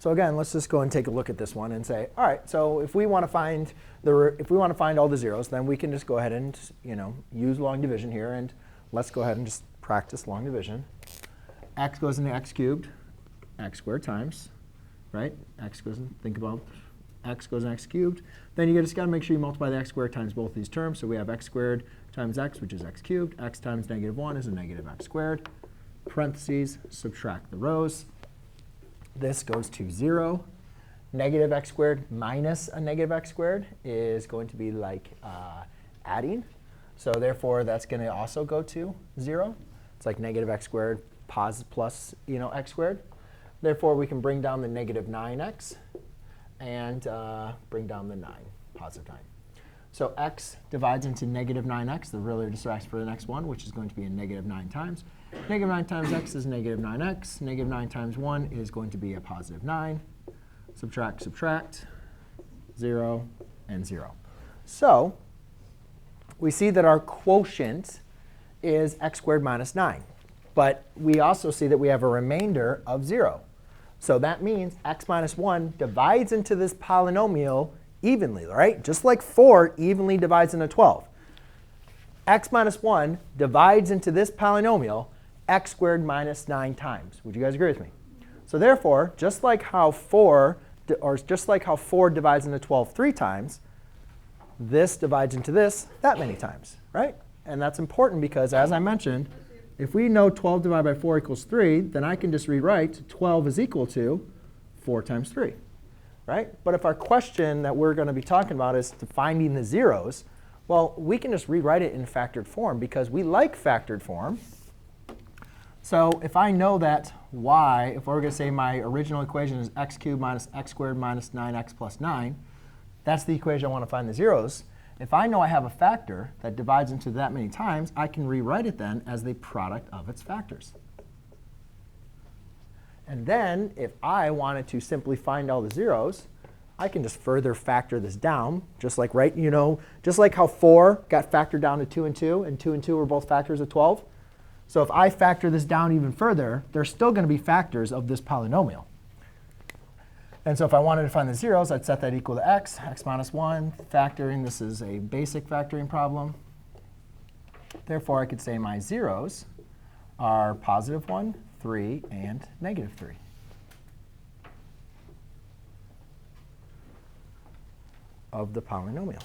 So again, let's just go and take a look at this one and say, all right, so if we want to find all the zeros, then we can just go ahead and use long division here, and let's go ahead and just practice long division. X goes into x cubed, x squared times, right? X goes in, think about x goes in x cubed. Then you just got to make sure you multiply the x squared times both these terms. So we have x squared times x, which is x cubed. X times -1 is a negative x squared. Parentheses, subtract the rows. This goes to 0. Negative x squared minus a negative x squared is going to be like adding. So therefore, that's going to also go to 0. It's like negative x squared plus x squared. Therefore, we can bring down the negative 9x and bring down the 9, positive 9. So x divides into negative 9x. The ruler just acts for the next one, which is going to be a negative 9 times. Negative 9 times x is negative 9x. Negative 9 times 1 is going to be a positive 9. Subtract, subtract, 0, and 0. So we see that our quotient is x squared minus 9. But we also see that we have a remainder of 0. So that means x minus 1 divides into this polynomial evenly, right? Just like 4 evenly divides into 12. X minus 1 divides into this polynomial x squared minus 9 times. Would you guys agree with me? So therefore, just like how 4 divides into 12 3 times, this divides into this that many times, right? And that's important because, as I mentioned, if we know 12 divided by 4 equals 3, then I can just rewrite 12 is equal to 4 times 3, right? But if our question that we're going to be talking about is to finding the zeros, well, we can just rewrite it in factored form because we like factored form. So if I know that y, if we're going to say my original equation is x cubed minus x squared minus 9x plus 9, that's the equation I want to find the zeros. If I know I have a factor that divides into that many times, I can rewrite it then as the product of its factors. And then if I wanted to simply find all the zeros, I can just further factor this down, just like just like how 4 got factored down to 2 and 2, and 2 and 2 were both factors of 12. So if I factor this down even further, there's still going to be factors of this polynomial. And so if I wanted to find the zeros, I'd set that equal to x minus 1, factoring. This is a basic factoring problem. Therefore, I could say my zeros are positive 1, 3, and negative 3. Of the polynomial.